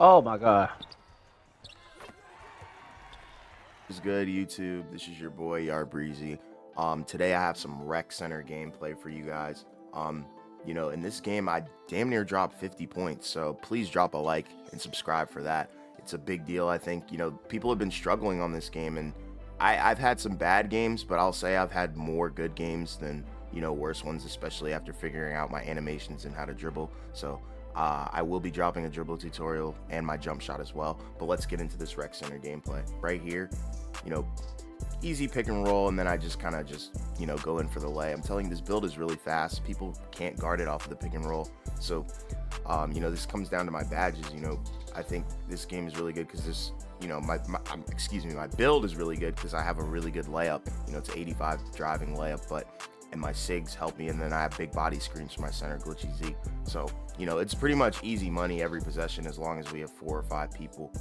Oh my god. What's good, YouTube? This is your boy Yar Breezy. Today I have some rec center gameplay for you guys. In this game I damn near dropped 50 points, so please drop a like and subscribe for that. It's a big deal. I think people have been struggling on this game, and I've had some bad games, but I'll say I've had more good games than worse ones, especially after figuring out my animations and how to dribble. So I will be dropping a dribble tutorial and my jump shot as well. But let's get into this rec center gameplay right here. Easy pick and roll, and then I just kind of go in for the lay. I'm telling you, this build is really fast. People can't guard it off of the pick and roll. So this comes down to my badges. I think this game is really good because this my build is really good because I have a really good layup. It's an 85 driving layup, and my SIGs help me, and then I have big body screens for my center, Glitchy Z. So it's pretty much easy money every possession as long as we have 4 or 5 people.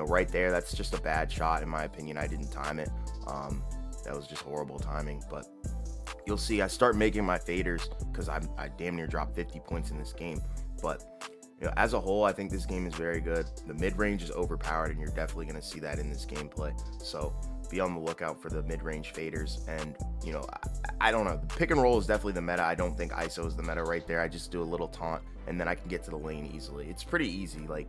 Right there, that's just a bad shot in my opinion. I didn't time it. That was just horrible timing, but you'll see I start making my faders because I damn near dropped 50 points in this game. But as a whole, I think this game is very good. The mid-range is overpowered, and you're definitely going to see that in this gameplay. So be on the lookout for the mid-range faders. And I don't know, the pick and roll is definitely the meta. I don't think ISO is the meta right there. I just do a little taunt, and then I can get to the lane easily. It's pretty easy. Like,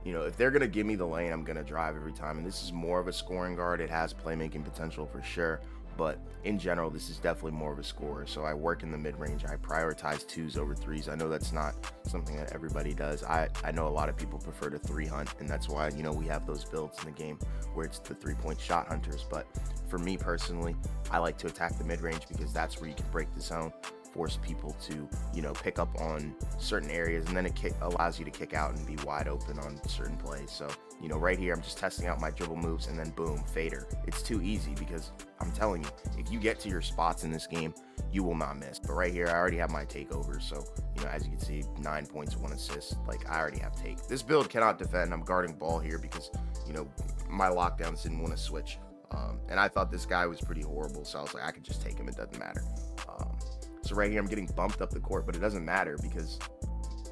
if they're going to give me the lane, I'm going to drive every time. And this is more of a scoring guard. It has playmaking potential for sure. But in general, this is definitely more of a scorer. So I work in the mid-range. I prioritize 2s over 3s. I know that's not something that everybody does. I know a lot of people prefer to 3 hunt, and that's why, we have those builds in the game where it's the 3-point shot hunters. But for me personally, I like to attack the mid-range because that's where you can break the zone, force people to pick up on certain areas, and then it allows you to kick out and be wide open on certain plays. So right here I'm just testing out my dribble moves, and then boom, fader. It's too easy because I'm telling you, if you get to your spots in this game, you will not miss. But right here I already have my takeover, so as you can see, 9 points, 1 assist. Like, I already have take. This build cannot defend. I'm guarding ball here because my lockdowns didn't want to switch, and I thought this guy was pretty horrible, so I was like, I could just take him, it doesn't matter. So right here, I'm getting bumped up the court, but it doesn't matter because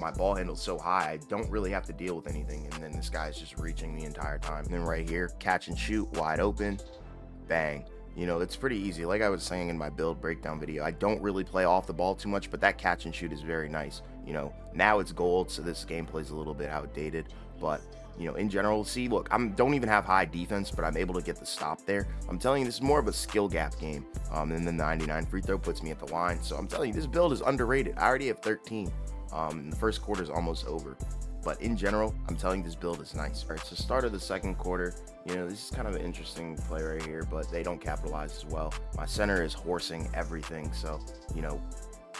my ball handle's so high, I don't really have to deal with anything. And then this guy's just reaching the entire time. And then right here, catch and shoot, wide open, bang. It's pretty easy. Like I was saying in my build breakdown video, I don't really play off the ball too much, but that catch and shoot is very nice. Now it's gold, so this gameplay is a little bit outdated, but in general, see, look, don't even have high defense, but I'm able to get the stop there. I'm telling you, this is more of a skill gap game. And then the 99 free throw puts me at the line. So I'm telling you, this build is underrated. I already have 13. The first quarter is almost over. But in general, I'm telling you, this build is nice. All right, so start of the second quarter, this is kind of an interesting play right here, but they don't capitalize as well. My center is horsing everything, so,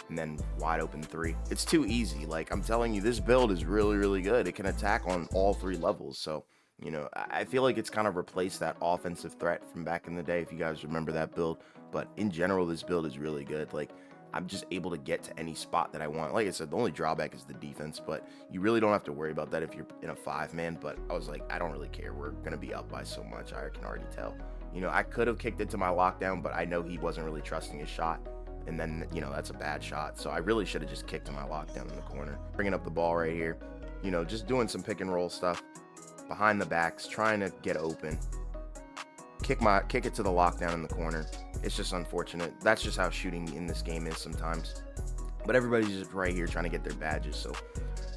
and then wide open 3. It's too easy. Like, I'm telling you, this build is really, really good. It can attack on all 3 levels. So, I feel like it's kind of replaced that offensive threat from back in the day, if you guys remember that build. But in general, this build is really good. Like, I'm just able to get to any spot that I want. Like I said, the only drawback is the defense, but you really don't have to worry about that if you're in a 5-man. But I was like, I don't really care. We're going to be up by so much. I can already tell. I could have kicked it to my lockdown, but I know he wasn't really trusting his shot. And then, that's a bad shot. So I really should have just kicked to my lockdown in the corner. Bringing up the ball right here. Just doing some pick and roll stuff. Behind the backs, trying to get open. Kick it to the lockdown in the corner. It's just unfortunate. That's just how shooting in this game is sometimes. But everybody's just right here trying to get their badges. So,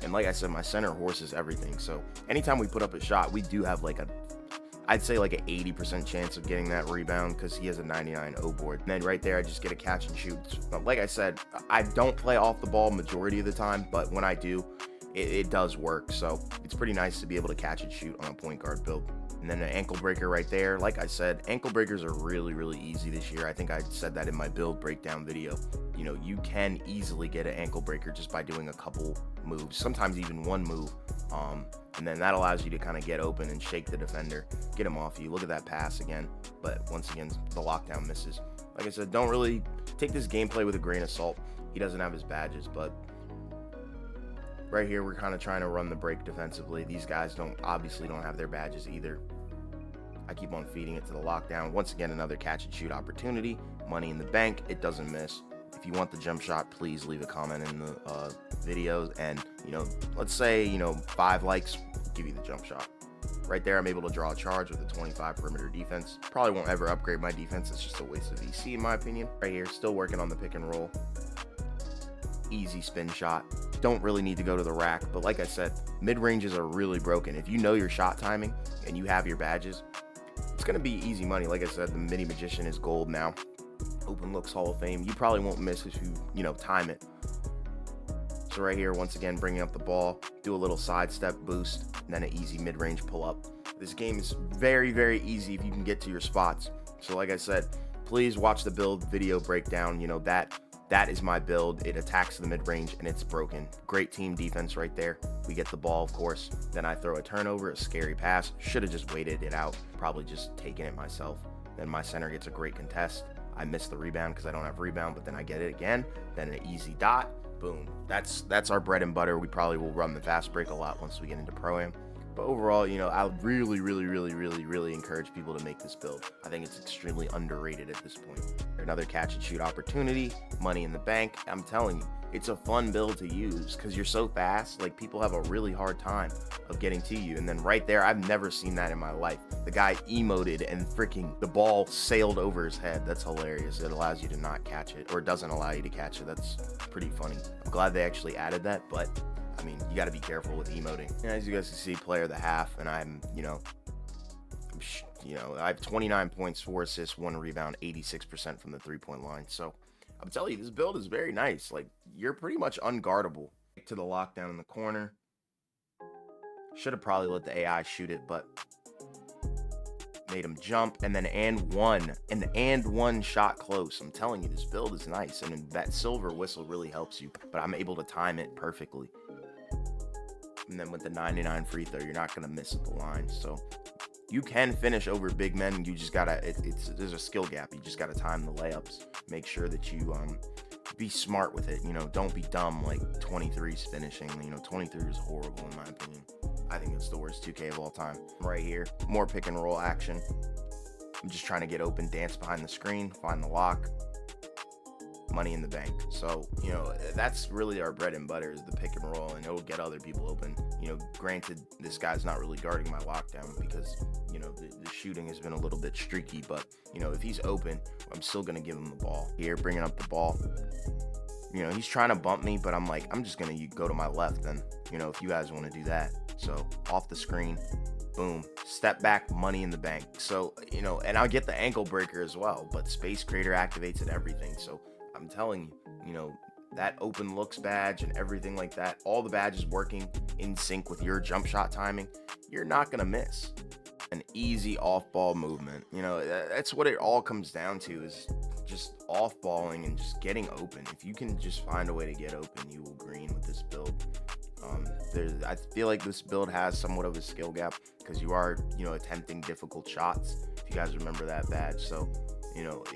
and like I said, my center horses everything. So anytime we put up a shot, we do have I'd say like an 80% chance of getting that rebound because he has a 99 O board. And then right there, I just get a catch and shoot. But like I said, I don't play off the ball majority of the time, but when I do, it does work. So it's pretty nice to be able to catch and shoot on a point guard build. And then an ankle breaker right there. Like I said, ankle breakers are really, really easy this year. I think I said that in my build breakdown video. You can easily get an ankle breaker just by doing a couple moves, sometimes even one move. And then that allows you to kind of get open and shake the defender, get him off you. Look at that pass again. But once again, the lockdown misses. Like I said, don't really take this gameplay with a grain of salt. He doesn't have his badges, but right here, we're kind of trying to run the break defensively. These guys obviously don't have their badges either. I keep on feeding it to the lockdown. Once again, another catch and shoot opportunity. Money in the bank. It doesn't miss. If you want the jump shot, please leave a comment in the videos, and let's say 5 likes, give you the jump shot. Right there, I'm able to draw a charge with a 25 perimeter defense. Probably won't ever upgrade my defense. It's just a waste of EC in my opinion. Right here, still working on the pick and roll. Easy spin shot. Don't really need to go to the rack, but like I said, mid-ranges are really broken. If you know your shot timing and you have your badges, it's going to be easy money. Like I said, the Mini Magician is gold now. Open Looks Hall of Fame. You probably won't miss if you time it. So right here, once again, bringing up the ball, do a little sidestep boost, and then an easy mid-range pull-up. This game is very, very easy if you can get to your spots. So like I said, please watch the build video breakdown. That is my build. It attacks the mid-range, and it's broken. Great team defense right there. We get the ball, of course. Then I throw a turnover, a scary pass. Should have just waited it out. Probably just taken it myself. Then my center gets a great contest. I miss the rebound because I don't have rebound, but then I get it again. Then an easy dot. Boom. That's our bread and butter. We probably will run the fast break a lot once we get into Pro-Am. But overall, I would really encourage people to make this build. I think it's extremely underrated at this point. Another catch and shoot opportunity, money in the bank. I'm telling you, it's a fun build to use because you're so fast. Like, people have a really hard time of getting to you. And then right there, I've never seen that in my life. The guy emoted and freaking the ball sailed over his head. That's hilarious. It allows you to not catch it, or it doesn't allow you to catch it. That's pretty funny. I'm glad they actually added that, but I mean, you got to be careful with emoting. As you guys can see, player of the half, and I have 29 points, 4 assists, 1 rebound, 86% from the 3-point line. So I'm telling you, this build is very nice. Like, you're pretty much unguardable. To the lockdown in the corner. Should have probably let the AI shoot it, but made him jump, and then and one shot close. I'm telling you, this build is nice, and that silver whistle really helps you, but I'm able to time it perfectly. And then with the 99 free throw, you're not going to miss at the line. So you can finish over big men. You just got to, there's a skill gap. You just got to time the layups. Make sure that you be smart with it. Don't be dumb like 23's finishing. 23 is horrible in my opinion. I think it's the worst 2K of all time. Right here, more pick and roll action. I'm just trying to get open, dance behind the screen, find the lock. Money in the bank. So that's really our bread and butter, is the pick and roll, and it'll get other people open. Granted, this guy's not really guarding my lockdown because the shooting has been a little bit streaky, but if he's open, I'm still gonna give him the ball. Here, bringing up the ball. He's trying to bump me, but I'm like, I'm just gonna go to my left then, if you guys want to do that. So off the screen, boom, step back, money in the bank. So and I'll get the ankle breaker as well, but Space Creator activates it, everything. So I'm telling you, that open looks badge and everything like that, all the badges working in sync with your jump shot timing, you're not gonna miss. An easy off ball movement. That's what it all comes down to, is just off balling and just getting open. If you can just find a way to get open, you will green with this build. I feel like this build has somewhat of a skill gap because you are, attempting difficult shots. If you guys remember that badge, so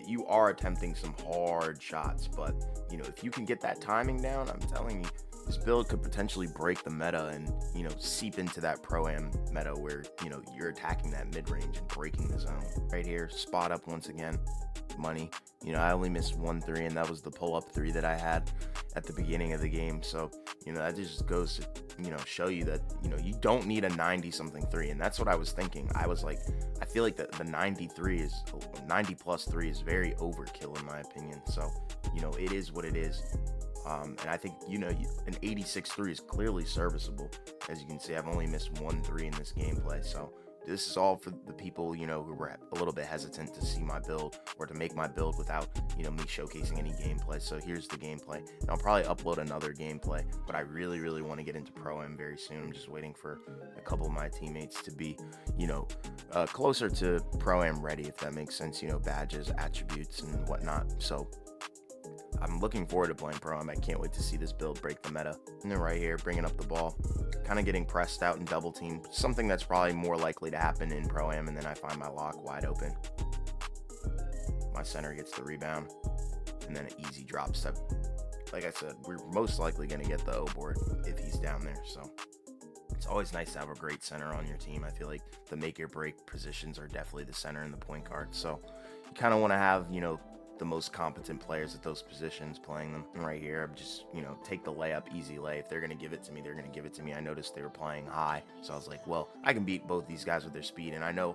you are attempting some hard shots, but if you can get that timing down, I'm telling you, this build could potentially break the meta and seep into that Pro-Am meta where you're attacking that mid-range and breaking the zone. Right here, spot up once again, money. I only missed 1 3, and that was the pull-up 3 that I had at the beginning of the game. So that just goes to show you that you don't need a 90-something 3, and that's what I was thinking. I was like, I feel like the 90 plus 3 is very overkill in my opinion. So it is what it is. And I think an 86 3 is clearly serviceable. As you can see, I've only missed 1 3 in this gameplay. So this is all for the people who were a little bit hesitant to see my build or to make my build without me showcasing any gameplay. So here's the gameplay, and I'll probably upload another gameplay, but I really want to get into Pro-Am very soon. I'm just waiting for a couple of my teammates to be closer to Pro-Am ready, if that makes sense. Badges, attributes, and whatnot. So I'm looking forward to playing Pro-Am. I can't wait to see this build break the meta. And then right here, bringing up the ball, kind of getting pressed out and double teamed, something that's probably more likely to happen in Pro-Am, and then I find my lock wide open. My center gets the rebound, and then an easy drop step. Like I said, we're most likely going to get the O board if he's down there, so it's always nice to have a great center on your team. I feel like the make or break positions are definitely the center and the point guard, so you kind of want to have, the most competent players at those positions playing them. And right here, I'm just, take the layup, easy lay. If they're going to give it to me, they're going to give it to me. I noticed they were playing high, so I was like, well, I can beat both these guys with their speed. And I know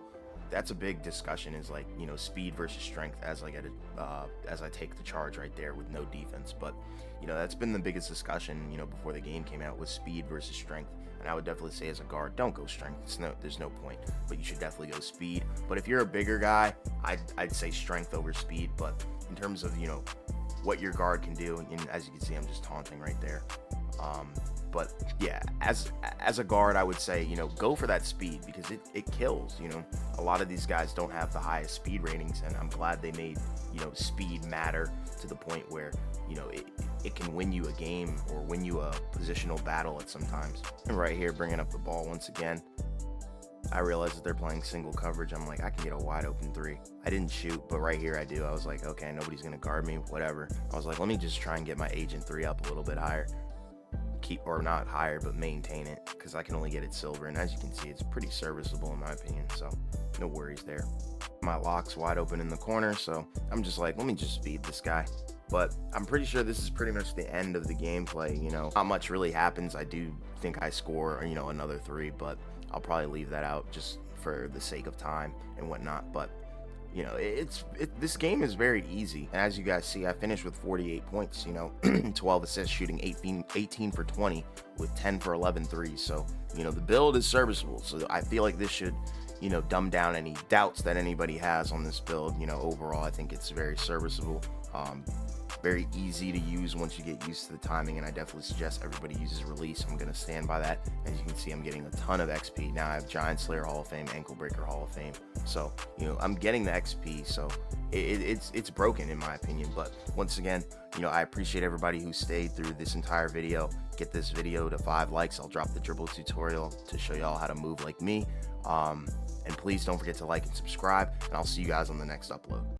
that's a big discussion, is like, speed versus strength, as as I take the charge right there with no defense. But that's been the biggest discussion before the game came out, was speed versus strength. And I would definitely say, as a guard, don't go strength. There's no point, but you should definitely go speed. But if you're a bigger guy, I'd say strength over speed. But in terms of what your guard can do, and as you can see, I'm just taunting right there. But yeah, as a guard, I would say, go for that speed, because it kills. A lot of these guys don't have the highest speed ratings, and I'm glad they made speed matter to the point where it can win you a game or win you a positional battle at sometimes. And right here, bringing up the ball once again, I realized that they're playing single coverage. I'm like, I can get a wide open three. I didn't shoot, but right here I do. I was like, okay, nobody's gonna guard me, whatever. I was like, let me just try and get my agent three up a little bit higher. Or not higher, but maintain it, because I can only get it silver, and as you can see, it's pretty serviceable in my opinion, so no worries there. My lock's wide open in the corner, so I'm just like, let me just feed this guy. But I'm pretty sure this is pretty much the end of the gameplay. Not much really happens. I do think I score another three, but I'll probably leave that out just for the sake of time and whatnot. But this game is very easy. And as you guys see, I finished with 48 points, 12 assists, shooting 18 for 20 with 10 for 11 threes. So, the build is serviceable. So I feel like this should, dumb down any doubts that anybody has on this build. Overall, I think it's very serviceable. Very easy to use once you get used to the timing, and I definitely suggest everybody uses release. I'm going to stand by that. As you can see, I'm getting a ton of XP. Now I have Giant Slayer Hall of Fame, Ankle Breaker Hall of Fame. So, I'm getting the XP, so it's broken in my opinion. But once again, I appreciate everybody who stayed through this entire video. Get this video to 5 likes. I'll drop the dribble tutorial to show y'all how to move like me. And please don't forget to like and subscribe, and I'll see you guys on the next upload.